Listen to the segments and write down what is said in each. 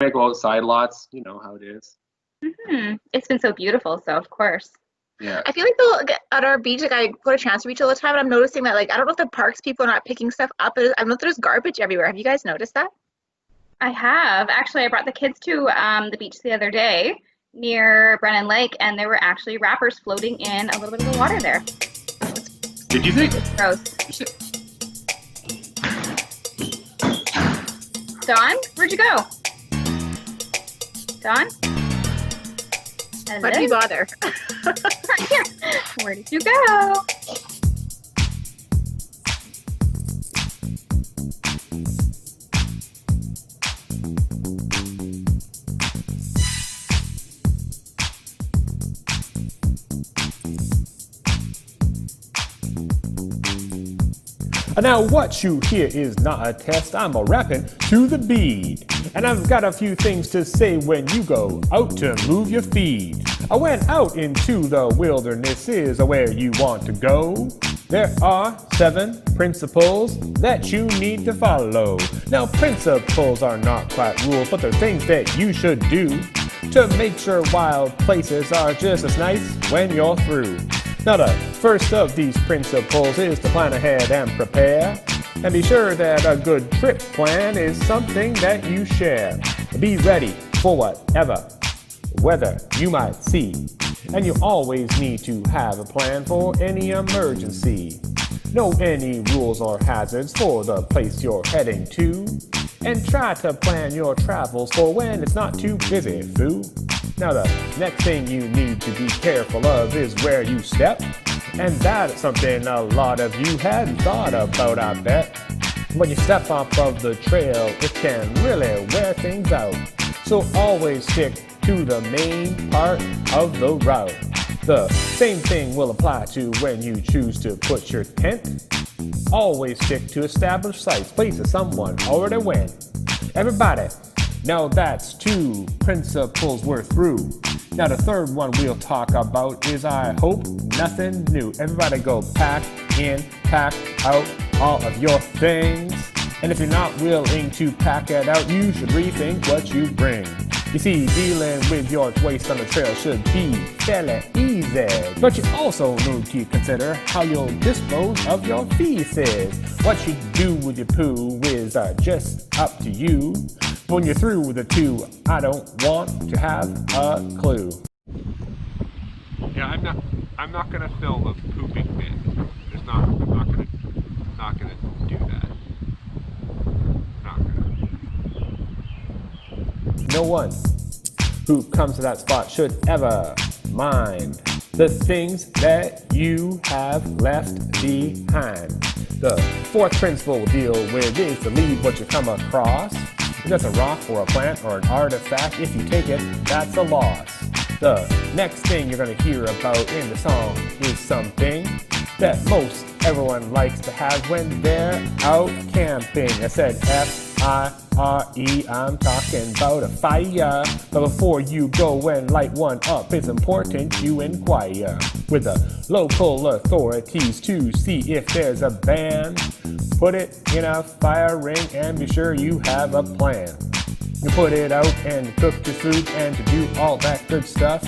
I go outside lots, you know how it is. It's been so beautiful, so of course. Yeah. I feel like at our beach, like I go to Transfer Beach all the time, and I'm noticing that like I don't know if the parks people are not picking stuff up. I don't know if there's garbage everywhere. Have you guys noticed that? I have. Actually, I brought the kids to the beach the other day near Brennan Lake, and there were actually wrappers floating in a little bit of the water there. Did you think? Gross. Dawn, where'd you go? Dawn? Why do you bother? Where did you go? Now what you hear is not a test, I'm a rapping to the beat. And I've got a few things to say when you go out to move your feet. I went out into the wilderness is where you want to go. There are 7 principles that you need to follow. Now principles are not quite rules, but they're things that you should do to make sure wild places are just as nice when you're through. Now the first of these principles is to plan ahead and prepare. And be sure that a good trip plan is something that you share. Be ready for whatever weather you might see. And you always need to have a plan for any emergency. Know any rules or hazards for the place you're heading to. And try to plan your travels for when it's not too busy, foo. Now the next thing you need to be careful of is where you step. And that's something a lot of you hadn't thought about, I bet. When you step off of the trail, it can really wear things out. So always stick to the main part of the route. The same thing will apply to when you choose to put your tent. Always stick to established sites, places someone already went. Everybody, now that's 2 principles we're through. Now the third one we'll talk about is I hope nothing new. Everybody go pack in, pack out all of your things. And if you're not willing to pack it out, you should rethink what you bring. You see, dealing with your waste on the trail should be fairly easy. But you also need to consider how you'll dispose of your feces. What you do with your poo is just up to you. When you're through with the 2, I don't want to have a clue. Yeah, I'm not gonna fill the pooping bin. I'm not gonna do that. Not gonna. No one who comes to that spot should ever mind the things that you have left behind. The 4th principle deal with is to leave what you come across. If that's a rock or a plant or an artifact, if you take it, that's a loss. The next thing you're going to hear about in the song is something that most everyone likes to have when they're out camping. I said F-I-R-E, I'm talking about a fire. But before you go and light one up, it's important you inquire with the local authorities to see if there's a ban. Put it in a fire ring and be sure you have a plan. You put it out and cook your food and to do all that good stuff.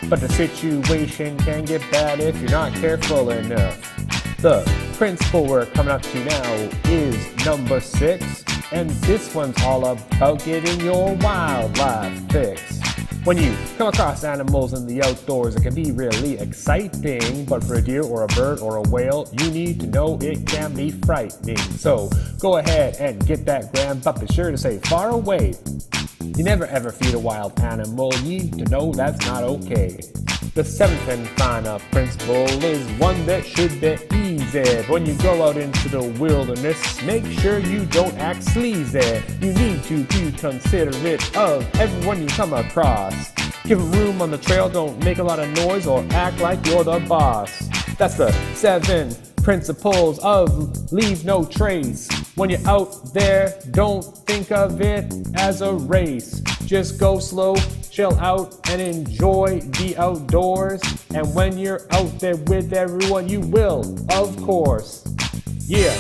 But the situation can get bad if you're not careful enough. The principle we're coming up to now is number 6. And this one's all about getting your wildlife fix. When you come across animals in the outdoors, it can be really exciting. But for a deer or a bird or a whale, you need to know it can be frightening. So go ahead and get that gram, but be sure to stay far away. You never ever feed a wild animal, you need to know that's not okay. The 7th and final principle is one that should be easy. When you go out into the wilderness, make sure you don't act sleazy. You need to be considerate of everyone you come across. Give them room on the trail, don't make a lot of noise or act like you're the boss. That's the 7 principles of leave no trace. When you're out there, don't think of it as a race. Just go slow, chill out, and enjoy the outdoors. And when you're out there with everyone, you will, of course. Yeah.